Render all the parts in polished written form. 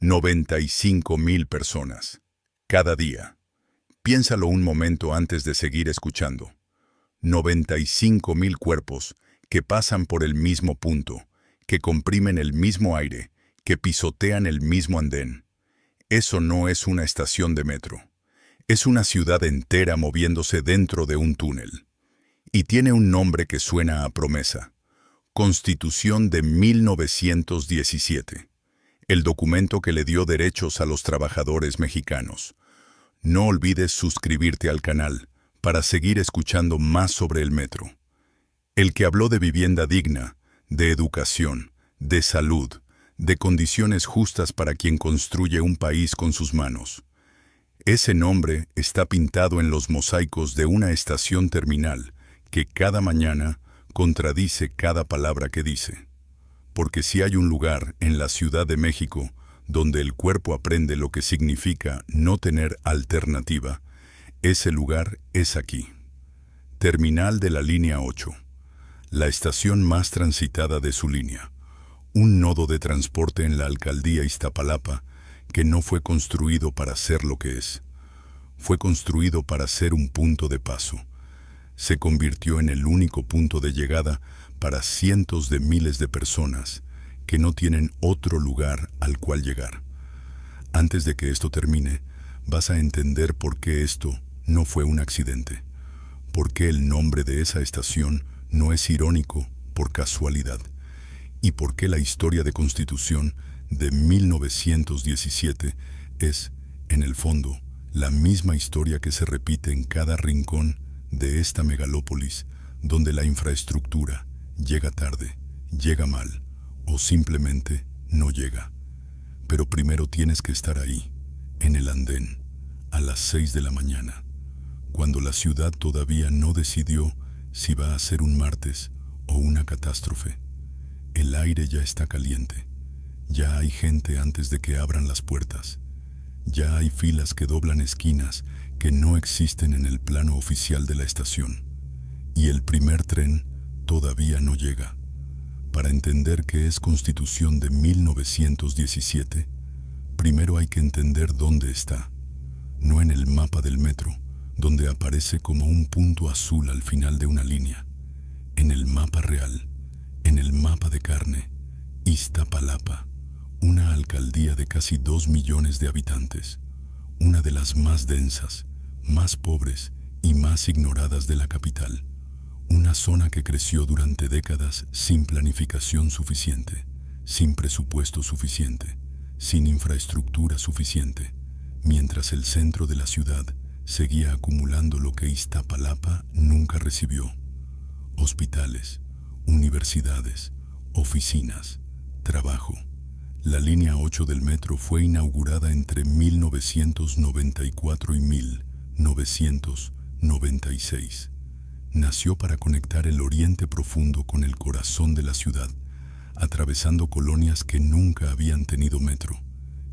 95.000 personas. Cada día. Piénsalo un momento antes de seguir escuchando. 95.000 cuerpos que pasan por el mismo punto, que comprimen el mismo aire, que pisotean el mismo andén. Eso no es una estación de metro. Es una ciudad entera moviéndose dentro de un túnel. Y tiene un nombre que suena a promesa. Constitución de 1917. El documento que le dio derechos a los trabajadores mexicanos. No olvides suscribirte al canal para seguir escuchando más sobre el metro. El que habló de vivienda digna, de educación, de salud, de condiciones justas para quien construye un país con sus manos. Ese nombre está pintado en los mosaicos de una estación terminal que cada mañana contradice cada palabra que dice. Porque si hay un lugar en la Ciudad de México donde el cuerpo aprende lo que significa no tener alternativa, ese lugar es aquí. Terminal de la línea 8, la estación más transitada de su línea, un nodo de transporte en la alcaldía Iztapalapa que no fue construido para ser lo que es. Fue construido para ser un punto de paso. Se convirtió en el único punto de llegada para cientos de miles de personas que no tienen otro lugar al cual llegar. Antes de que esto termine, vas a entender por qué esto no fue un accidente, por qué el nombre de esa estación no es irónico por casualidad, y por qué la historia de Constitución de 1917 es, en el fondo, la misma historia que se repite en cada rincón de esta megalópolis, donde la infraestructura llega tarde, llega mal, o simplemente no llega. Pero primero tienes que estar ahí, en el andén, a las 6 de la mañana, cuando la ciudad todavía no decidió si va a ser un martes o una catástrofe. El aire ya está caliente, ya hay gente antes de que abran las puertas, ya hay filas que doblan esquinas que no existen en el plano oficial de la estación, y el primer tren todavía no llega. Para entender qué es Constitución de 1917, primero hay que entender dónde está, no en el mapa del metro, donde aparece como un punto azul al final de una línea, en el mapa real, en el mapa de carne, Iztapalapa, una alcaldía de casi 2 millones de habitantes, una de las más densas, más pobres y más ignoradas de la capital. Una zona que creció durante décadas sin planificación suficiente, sin presupuesto suficiente, sin infraestructura suficiente, mientras el centro de la ciudad seguía acumulando lo que Iztapalapa nunca recibió: hospitales, universidades, oficinas, trabajo. La línea 8 del metro fue inaugurada entre 1994 y 1996. Nació para conectar el Oriente Profundo con el corazón de la ciudad, atravesando colonias que nunca habían tenido metro,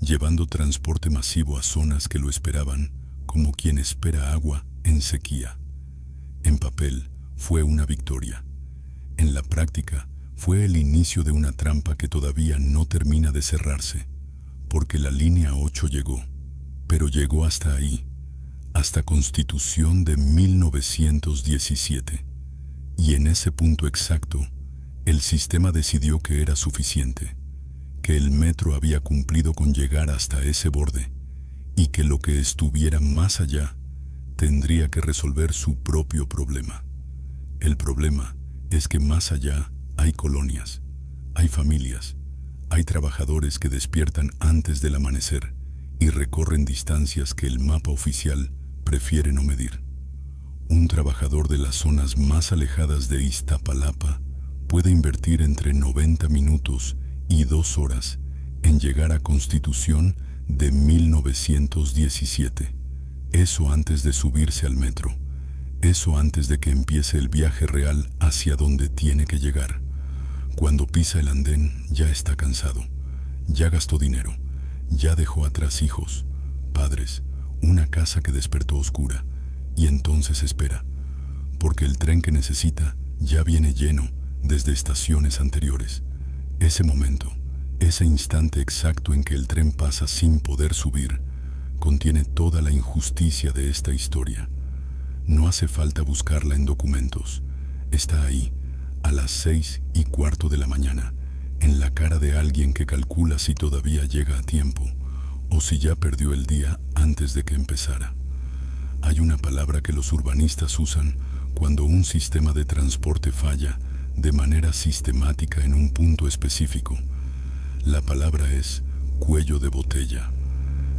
llevando transporte masivo a zonas que lo esperaban, como quien espera agua en sequía. En papel, fue una victoria. En la práctica, fue el inicio de una trampa que todavía no termina de cerrarse, porque la línea 8 llegó, pero llegó hasta ahí, hasta Constitución de 1917. Y en ese punto exacto, el sistema decidió que era suficiente, que el metro había cumplido con llegar hasta ese borde, y que lo que estuviera más allá tendría que resolver su propio problema. El problema es que más allá hay colonias, hay familias, hay trabajadores que despiertan antes del amanecer y recorren distancias que el mapa oficial prefiere no medir. Un trabajador de las zonas más alejadas de Iztapalapa puede invertir entre 90 minutos y 2 horas en llegar a Constitución de 1917. Eso antes de subirse al metro. Eso antes de que empiece el viaje real hacia donde tiene que llegar. Cuando pisa el andén ya está cansado, ya gastó dinero, ya dejó atrás hijos, padres, una casa que despertó oscura, y entonces espera, porque el tren que necesita ya viene lleno desde estaciones anteriores. Ese momento Ese instante exacto en que el tren pasa sin poder subir contiene toda la injusticia de esta historia. No hace falta buscarla en documentos. Está ahí, a las 6:15 de la mañana, en la cara de alguien que calcula si todavía llega a tiempo o si ya perdió el día antes de que empezara. Hay una palabra que los urbanistas usan cuando un sistema de transporte falla de manera sistemática en un punto específico. La palabra es cuello de botella.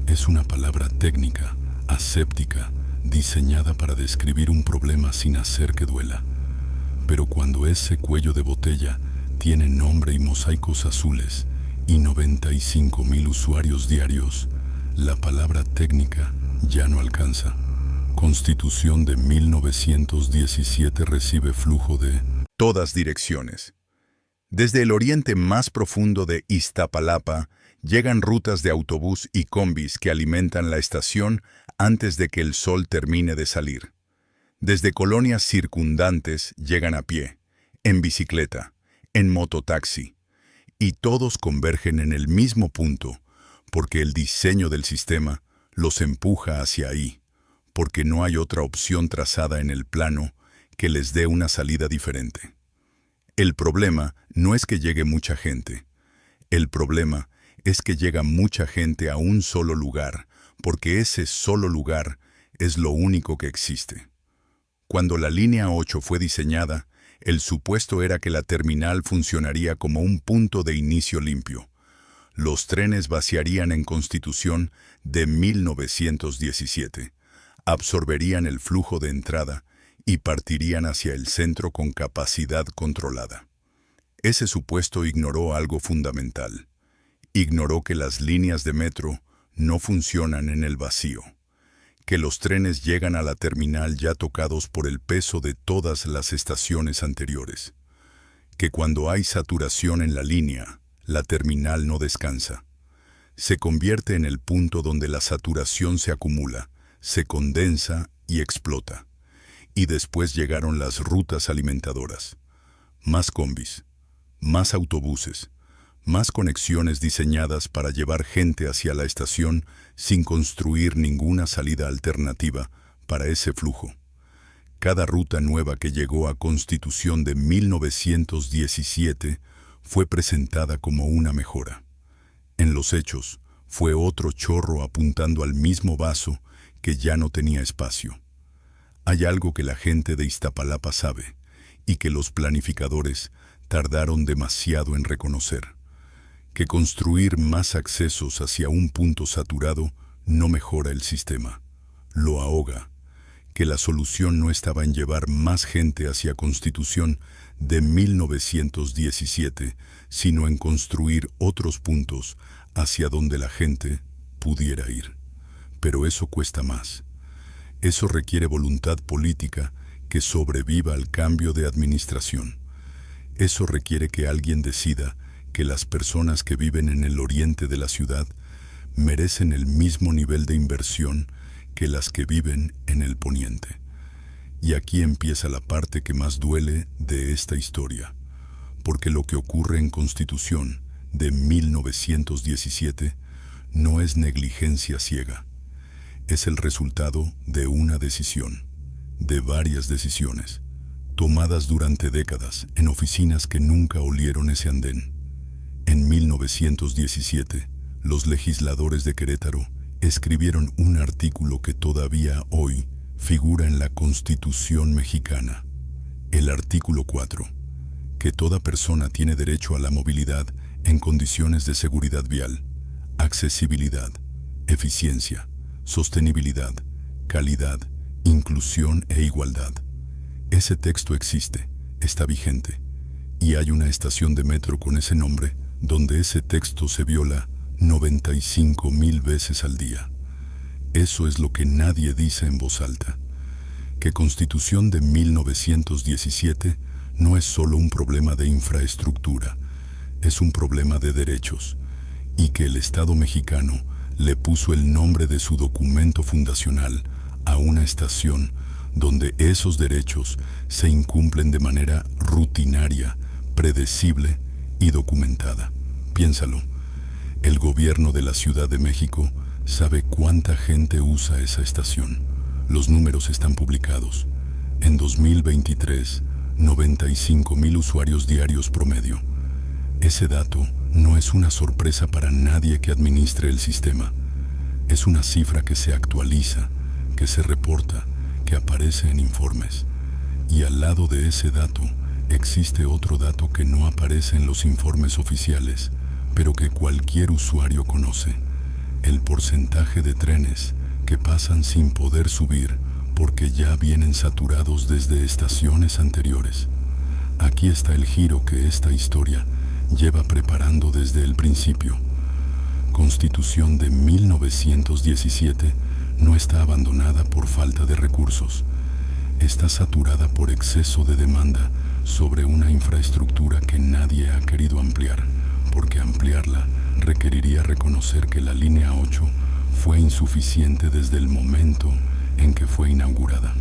Es una palabra técnica, aséptica, diseñada para describir un problema sin hacer que duela. Pero cuando ese cuello de botella tiene nombre y mosaicos azules y 95,000 usuarios diarios, la palabra técnica ya no alcanza. Constitución de 1917 recibe flujo de todas direcciones. Desde el oriente más profundo de Iztapalapa llegan rutas de autobús y combis que alimentan la estación antes de que el sol termine de salir. Desde colonias circundantes llegan a pie, en bicicleta, en mototaxi, y todos convergen en el mismo punto, porque el diseño del sistema los empuja hacia ahí, porque no hay otra opción trazada en el plano que les dé una salida diferente. El problema no es que llegue mucha gente. El problema es que llega mucha gente a un solo lugar, porque ese solo lugar es lo único que existe. Cuando la línea 8 fue diseñada, el supuesto era que la terminal funcionaría como un punto de inicio limpio. Los trenes vaciarían en Constitución de 1917, absorberían el flujo de entrada y partirían hacia el centro con capacidad controlada. Ese supuesto ignoró algo fundamental. Ignoró que las líneas de metro no funcionan en el vacío, que los trenes llegan a la terminal ya tocados por el peso de todas las estaciones anteriores, que cuando hay saturación en la línea, la terminal no descansa. Se convierte en el punto donde la saturación se acumula, se condensa y explota. Y después llegaron las rutas alimentadoras. Más combis, más autobuses, más conexiones diseñadas para llevar gente hacia la estación sin construir ninguna salida alternativa para ese flujo. Cada ruta nueva que llegó a Constitución de 1917 fue presentada como una mejora. En los hechos, fue otro chorro apuntando al mismo vaso que ya no tenía espacio. Hay algo que la gente de Iztapalapa sabe y que los planificadores tardaron demasiado en reconocer: que construir más accesos hacia un punto saturado no mejora el sistema, lo ahoga, que la solución no estaba en llevar más gente hacia Constitución de 1917, sino en construir otros puntos hacia donde la gente pudiera ir. Pero eso cuesta más. Eso requiere voluntad política que sobreviva al cambio de administración. Eso requiere que alguien decida que las personas que viven en el oriente de la ciudad merecen el mismo nivel de inversión que las que viven en el poniente. Y aquí empieza la parte que más duele de esta historia, porque lo que ocurre en Constitución de 1917 no es negligencia ciega. Es el resultado de una decisión, de varias decisiones, tomadas durante décadas en oficinas que nunca olieron ese andén. En 1917, los legisladores de Querétaro escribieron un artículo que todavía hoy figura en la Constitución mexicana. El artículo 4, que toda persona tiene derecho a la movilidad en condiciones de seguridad vial, accesibilidad, eficiencia, sostenibilidad, calidad, inclusión e igualdad. Ese texto existe, está vigente, y hay una estación de metro con ese nombre donde ese texto se viola 95,000 veces al día. Eso es lo que nadie dice en voz alta, que Constitución de 1917 no es solo un problema de infraestructura, es un problema de derechos, y que el Estado mexicano le puso el nombre de su documento fundacional a una estación donde esos derechos se incumplen de manera rutinaria, predecible y documentada. Piénsalo, el gobierno de la Ciudad de México sabe cuánta gente usa esa estación. Los números están publicados. En 2023, 95,000 usuarios diarios promedio. Ese dato no es una sorpresa para nadie que administre el sistema. Es una cifra que se actualiza, que se reporta, que aparece en informes. Y al lado de ese dato, existe otro dato que no aparece en los informes oficiales, pero que cualquier usuario conoce. El porcentaje de trenes que pasan sin poder subir porque ya vienen saturados desde estaciones anteriores. Aquí está el giro que esta historia lleva preparando desde el principio. Constitución de 1917 no está abandonada por falta de recursos. Está saturada por exceso de demanda sobre una infraestructura que nadie ha querido ampliar, porque ampliarla requeriría reconocer que la línea 8 fue insuficiente desde el momento en que fue inaugurada.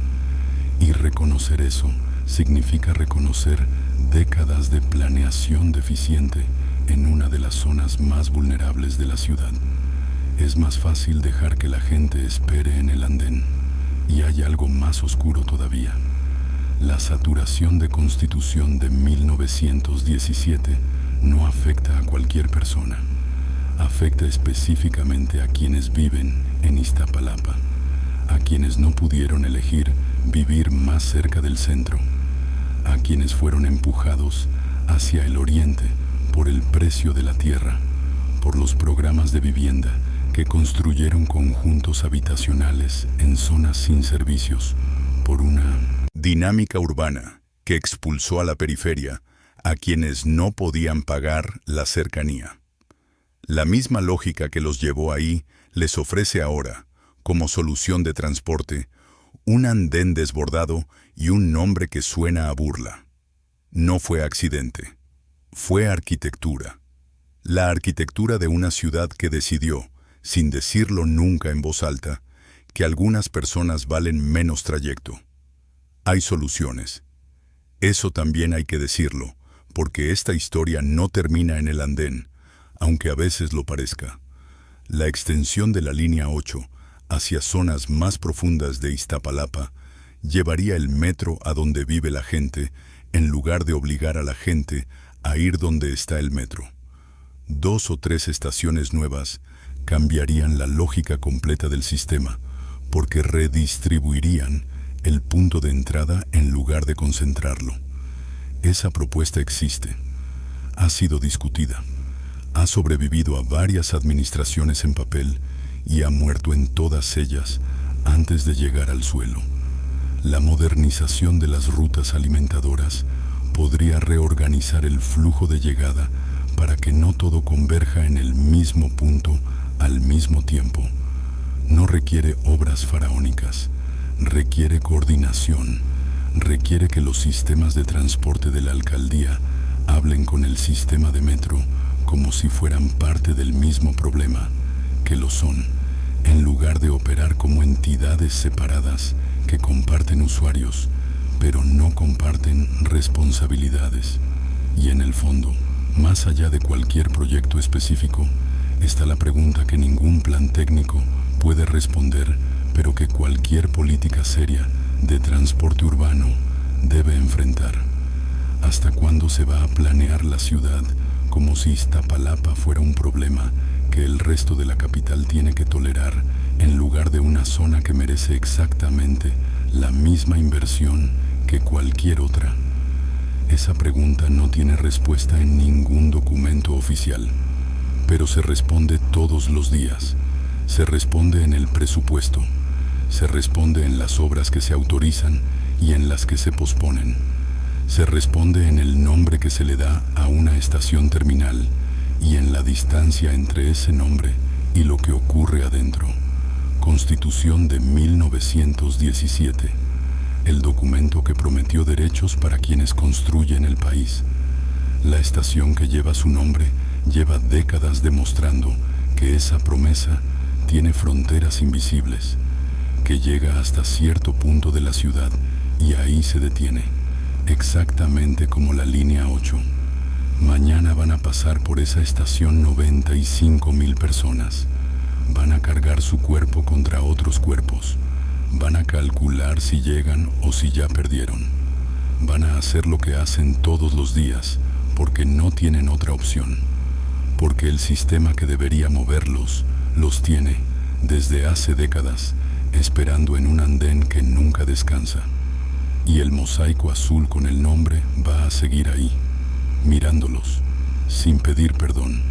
Y reconocer eso significa reconocer décadas de planeación deficiente en una de las zonas más vulnerables de la ciudad. Es más fácil dejar que la gente espere en el andén. Y hay algo más oscuro todavía. La saturación de Constitución de 1917 no afecta a cualquier persona. Afecta específicamente a quienes viven en Iztapalapa, a quienes no pudieron elegir vivir más cerca del centro, a quienes fueron empujados hacia el oriente por el precio de la tierra, por los programas de vivienda que construyeron conjuntos habitacionales en zonas sin servicios, por una dinámica urbana que expulsó a la periferia a quienes no podían pagar la cercanía. La misma lógica que los llevó ahí les ofrece ahora, como solución de transporte, un andén desbordado y un nombre que suena a burla. No fue accidente, fue arquitectura. La arquitectura de una ciudad que decidió, sin decirlo nunca en voz alta, que algunas personas valen menos trayecto. Hay soluciones. Eso también hay que decirlo, porque esta historia no termina en el andén, aunque a veces lo parezca. La extensión de la línea 8 hacia zonas más profundas de Iztapalapa llevaría el metro a donde vive la gente, en lugar de obligar a la gente a ir donde está el metro. 2 o 3 estaciones nuevas cambiarían la lógica completa del sistema, porque redistribuirían el punto de entrada en lugar de concentrarlo. Esa propuesta existe, ha sido discutida, ha sobrevivido a varias administraciones en papel y ha muerto en todas ellas antes de llegar al suelo. La modernización de las rutas alimentadoras podría reorganizar el flujo de llegada para que no todo converja en el mismo punto al mismo tiempo. No requiere obras faraónicas, requiere coordinación, requiere que los sistemas de transporte de la alcaldía hablen con el sistema de metro como si fueran parte del mismo problema, que lo son, en lugar de operar como entidades separadas que comparten usuarios, pero no comparten responsabilidades. Y en el fondo, más allá de cualquier proyecto específico, está la pregunta que ningún plan técnico puede responder, pero que cualquier política seria de transporte urbano debe enfrentar. ¿Hasta cuándo se va a planear la ciudad como si Iztapalapa fuera un problema que el resto de la capital tiene que tolerar, en lugar de una zona que merece exactamente la misma inversión que cualquier otra? Esa pregunta no tiene respuesta en ningún documento oficial, pero se responde todos los días. Se responde en el presupuesto, se responde en las obras que se autorizan y en las que se posponen. Se responde en el nombre que se le da a una estación terminal y en la distancia entre ese nombre y lo que ocurre adentro. Constitución de 1917, el documento que prometió derechos para quienes construyen el país. La estación que lleva su nombre lleva décadas demostrando que esa promesa tiene fronteras invisibles, que llega hasta cierto punto de la ciudad y ahí se detiene, exactamente como la línea 8. Mañana van a pasar por esa estación 95.000 personas. Van a cargar su cuerpo contra otros cuerpos. Van a calcular si llegan o si ya perdieron. Van a hacer lo que hacen todos los días, porque no tienen otra opción. Porque el sistema que debería moverlos, los tiene, desde hace décadas, esperando en un andén que nunca descansa. Y el mosaico azul con el nombre va a seguir ahí, mirándolos, sin pedir perdón.